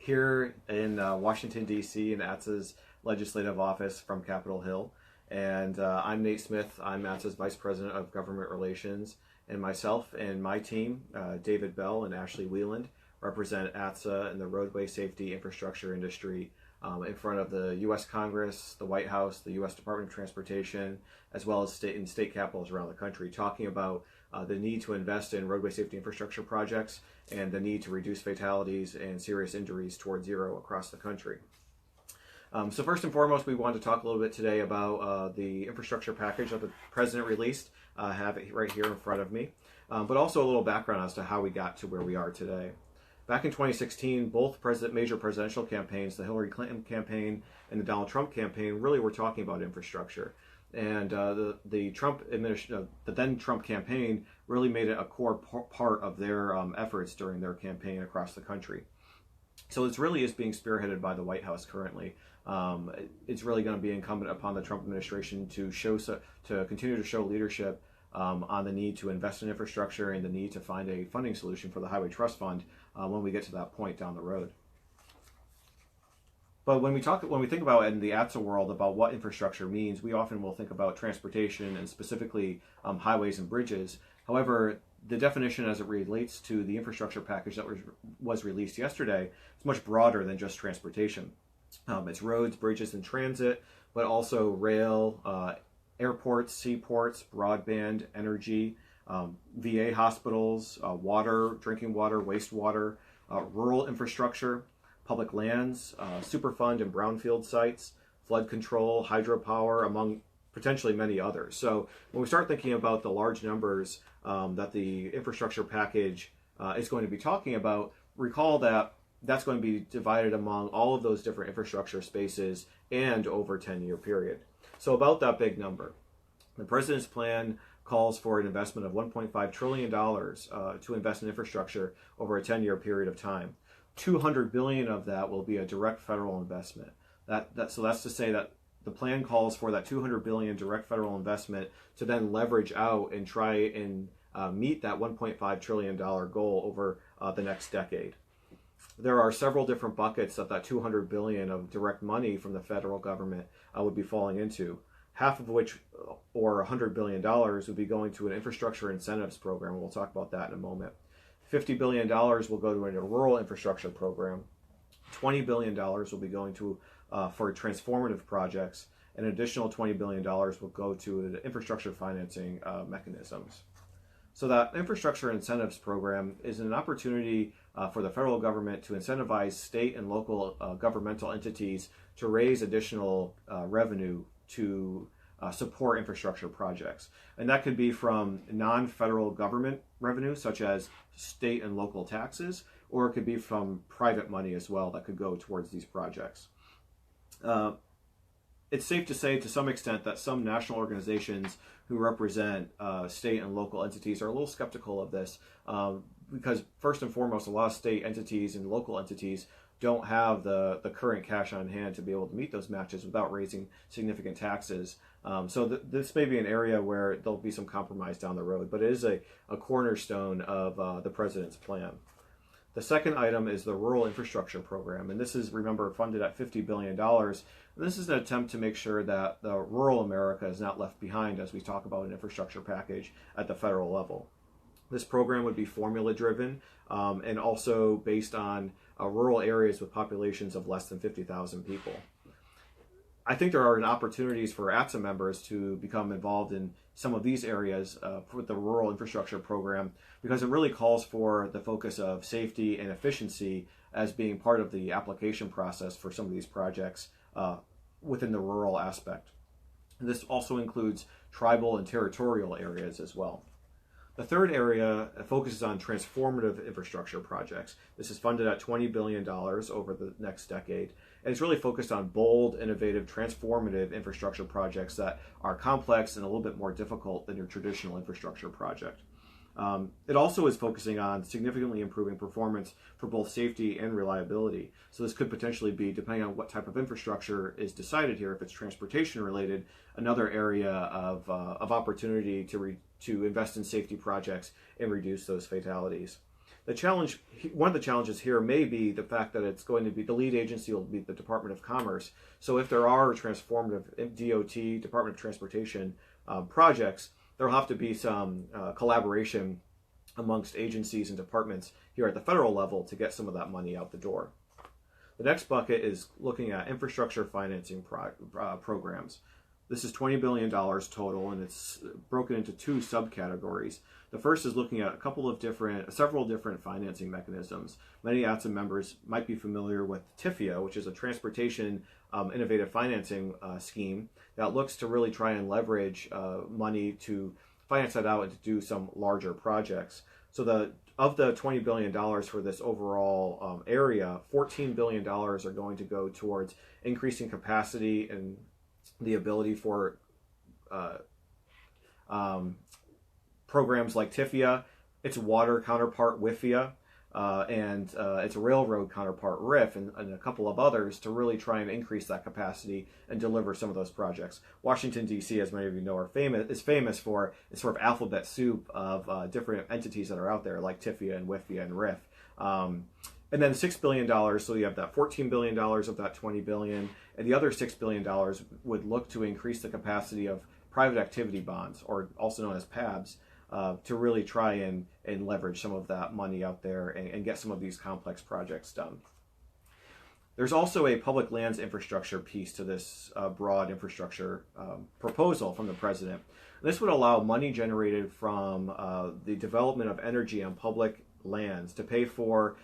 here in Washington, D.C. in ATSSA's legislative office from Capitol Hill. And I'm Nate Smith. I'm ATSSA's Vice President of Government Relations. And myself and my team, David Bell and Ashley Wieland, represent ATSSA and the roadway safety infrastructure industry in front of the U.S. Congress, the White House, the U.S. Department of Transportation, as well as state capitals around the country, talking about the need to invest in roadway safety infrastructure projects and the need to reduce fatalities and serious injuries toward zero across the country. So first and foremost, we want to talk a little bit today about the infrastructure package that the President released. I have it right here in front of me, but also a little background as to how we got to where we are today. Back in 2016, both major presidential campaigns, the Hillary Clinton campaign and the Donald Trump campaign, really were talking about infrastructure. And the Trump administration, the then Trump campaign, really made it a core part of their efforts during their campaign across the country. So it really is being spearheaded by the White House currently. It's really going to be incumbent upon the Trump administration to continue to show leadership on the need to invest in infrastructure and the need to find a funding solution for the Highway Trust Fund when we get to that point down the road. But when we think about in the ATSSA world about what infrastructure means, we often will think about transportation and specifically highways and bridges. However, the definition as it relates to the infrastructure package that was released yesterday is much broader than just transportation. It's roads, bridges, and transit, but also rail, airports, seaports, broadband, energy, VA hospitals, water, drinking water, wastewater, rural infrastructure, public lands, Superfund and brownfield sites, flood control, hydropower, among potentially many others. So when we start thinking about the large numbers that the infrastructure package is going to be talking about, recall that that's going to be divided among all of those different infrastructure spaces and over a 10-year period. So about that big number, the President's plan calls for an investment of $1.5 trillion to invest in infrastructure over a 10-year period of time. $200 billion of that will be a direct federal investment. So that's to say that the plan calls for that $200 billion direct federal investment to then leverage out and try and meet that $1.5 trillion goal over the next decade. There are several different buckets that $200 billion of direct money from the federal government would be falling into. Half of which, or $100 billion, would be going to an infrastructure incentives program. We'll talk about that in a moment. $50 billion will go to a rural infrastructure program. $20 billion will be going to for transformative projects. An additional $20 billion will go to the infrastructure financing mechanisms. So that infrastructure incentives program is an opportunity for the federal government to incentivize state and local governmental entities to raise additional revenue to support infrastructure projects. And that could be from non-federal government revenue, such as state and local taxes, or it could be from private money as well that could go towards these projects. It's safe to say to some extent that some national organizations who represent state and local entities are a little skeptical of this because first and foremost, a lot of state entities and local entities don't have the current cash on hand to be able to meet those matches without raising significant taxes. So this may be an area where there'll be some compromise down the road, but it is a cornerstone of the President's plan. The second item is the Rural Infrastructure Program, and this is, remember, funded at $50 billion. And this is an attempt to make sure that the rural America is not left behind as we talk about an infrastructure package at the federal level. This program would be formula-driven and also based on rural areas with populations of less than 50,000 people. I think there are opportunities for ATSSA members to become involved in some of these areas with the Rural Infrastructure Program because it really calls for the focus of safety and efficiency as being part of the application process for some of these projects within the rural aspect. And this also includes tribal and territorial areas as well. The third area focuses on transformative infrastructure projects. This is funded at $20 billion over the next decade. And it's really focused on bold, innovative, transformative infrastructure projects that are complex and a little bit more difficult than your traditional infrastructure project. It also is focusing on significantly improving performance for both safety and reliability. So this could potentially be, depending on what type of infrastructure is decided here, if it's transportation related, another area of opportunity to invest in safety projects and reduce those fatalities. One of the challenges here may be the fact that it's going to be the lead agency will be the Department of Commerce. So if there are transformative DOT, Department of Transportation projects, there'll have to be some collaboration amongst agencies and departments here at the federal level to get some of that money out the door. The next bucket is looking at infrastructure financing programs. This is $20 billion total, and it's broken into two subcategories. The first is looking at several different financing mechanisms. Many ATSSA members might be familiar with TIFIA, which is a transportation innovative financing scheme that looks to really try and leverage money to finance that out and to do some larger projects. So of the $20 billion for this overall area, $14 billion are going to go towards increasing capacity and the ability for programs like TIFIA, its water counterpart WIFIA, and its railroad counterpart RIF, and a couple of others to really try and increase that capacity and deliver some of those projects. Washington, D.C., as many of you know, is famous for its sort of alphabet soup of different entities that are out there, like TIFIA and WIFIA and RIF. And then $6 billion, so you have that $14 billion of that $20 billion, and the other $6 billion would look to increase the capacity of private activity bonds, or also known as PABs, to really try and leverage some of that money out there and get some of these complex projects done. There's also a public lands infrastructure piece to this broad infrastructure proposal from the president. This would allow money generated from the development of energy on public lands to pay for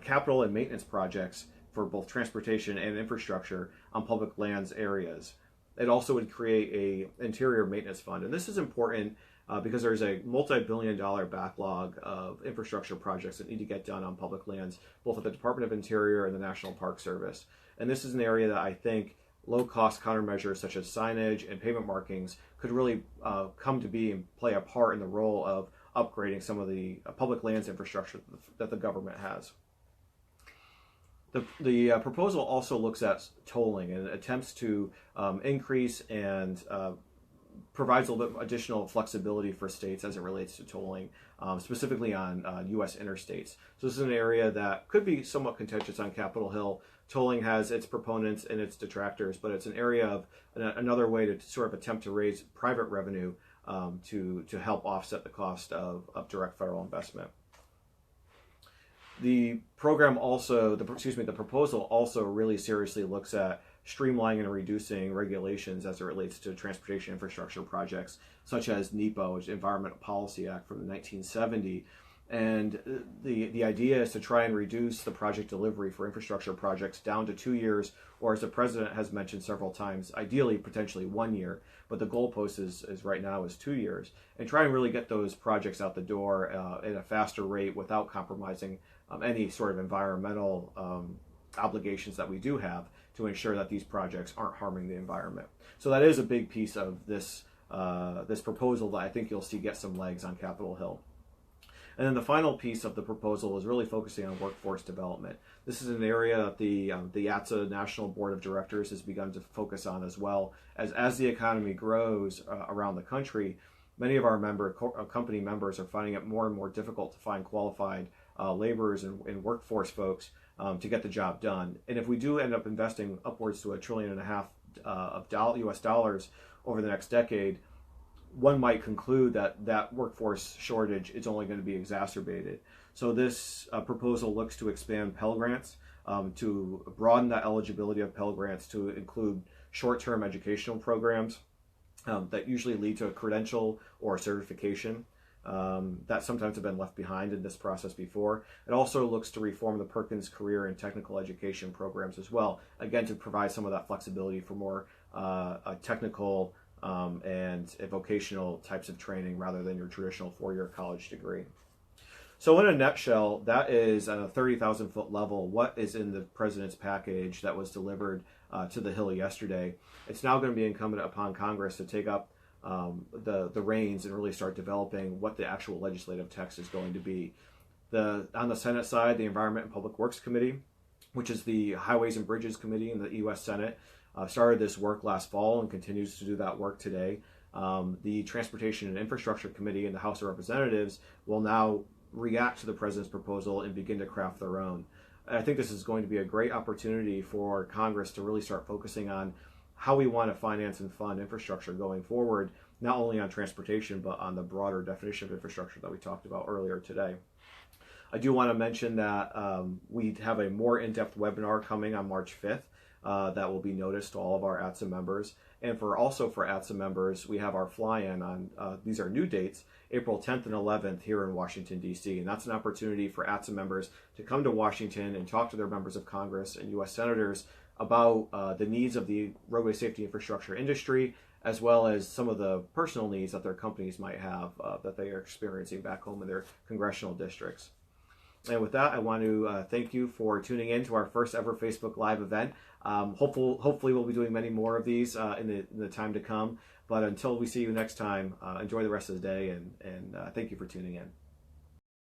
capital and maintenance projects for both transportation and infrastructure on public lands areas. It also would create an interior maintenance fund. And this is important because there's a multi-billion-dollar backlog of infrastructure projects that need to get done on public lands, both at the Department of Interior and the National Park Service. And this is an area that I think low-cost countermeasures such as signage and pavement markings could really come to be and play a part in the role of upgrading some of the public lands infrastructure that the government has. The proposal also looks at tolling and attempts to increase and provides a little bit additional flexibility for states as it relates to tolling, specifically on U.S. interstates. So this is an area that could be somewhat contentious on Capitol Hill. Tolling has its proponents and its detractors, but it's an area of another way to sort of attempt to raise private revenue to help offset the cost of direct federal investment. The proposal also really seriously looks at streamlining and reducing regulations as it relates to transportation infrastructure projects, such as NEPA, which is Environmental Policy Act from 1970. And the idea is to try and reduce the project delivery for infrastructure projects down to 2 years, or as the president has mentioned several times, ideally potentially 1 year, but the goalpost is right now is 2 years, and try and really get those projects out the door at a faster rate without compromising any sort of environmental obligations that we do have to ensure that these projects aren't harming the environment. So that is a big piece of this proposal that I think you'll see get some legs on Capitol Hill. And then the final piece of the proposal is really focusing on workforce development. This is an area that the ATSSA National Board of Directors has begun to focus on, as well as the economy grows around the country. Many of our company members are finding it more and more difficult to find qualified laborers and workforce folks to get the job done. And if we do end up investing upwards to $1.5 trillion of US dollars over the next decade, one might conclude that workforce shortage is only going to be exacerbated. So this proposal looks to expand Pell Grants, to broaden the eligibility of Pell Grants to include short-term educational programs that usually lead to a credential or certification that sometimes have been left behind in this process before. It also looks to reform the Perkins career and technical education programs as well, again to provide some of that flexibility for more technical and vocational types of training rather than your traditional four-year college degree. So in a nutshell, that is at a 30,000-foot level what is in the president's package that was delivered to the Hill yesterday. It's now going to be incumbent upon Congress to take up the reins and really start developing what the actual legislative text is going to be. On the Senate side, the Environment and Public Works Committee, which is the Highways and Bridges Committee in the U.S. Senate, started this work last fall and continues to do that work today. The Transportation and Infrastructure Committee in the House of Representatives will now react to the president's proposal and begin to craft their own. I think this is going to be a great opportunity for Congress to really start focusing on how we want to finance and fund infrastructure going forward, not only on transportation, but on the broader definition of infrastructure that we talked about earlier today. I do want to mention that we have a more in-depth webinar coming on March 5th that will be noticed to all of our ATSSA members. And for ATSSA members, we have our fly-in on, these are new dates, April 10th and 11th here in Washington, D.C. And that's an opportunity for ATSSA members to come to Washington and talk to their members of Congress and U.S. senators about the needs of the roadway safety infrastructure industry, as well as some of the personal needs that their companies might have that they are experiencing back home in their congressional districts. And with that, I want to thank you for tuning in to our first ever Facebook Live event. Hopefully we'll be doing many more of these in the time to come. But until we see you next time, enjoy the rest of the day, and thank you for tuning in.